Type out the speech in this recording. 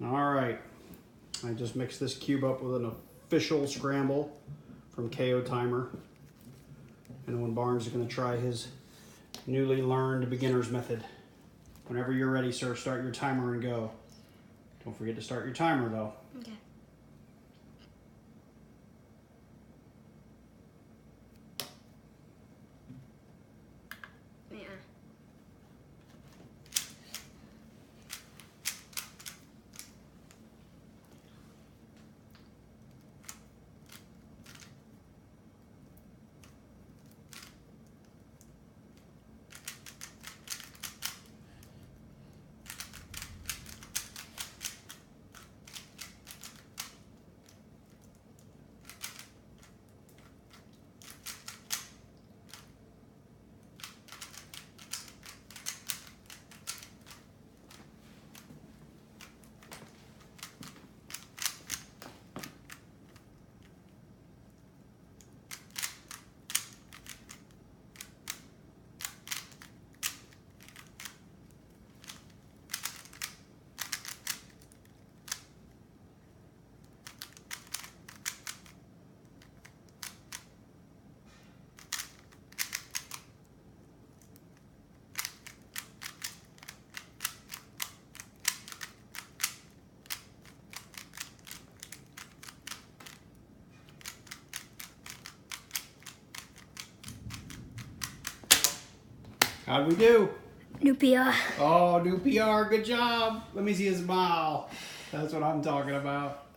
All right, I just mixed this cube up with an official scramble from KO Timer. And Owen Barnes is going to try his newly learned beginner's method. Whenever you're ready, sir, start your timer and go. Don't forget to start your timer, though. Okay. Yeah. How'd we do? New PR. Oh, new PR, good job. Let me see his smile. That's what I'm talking about.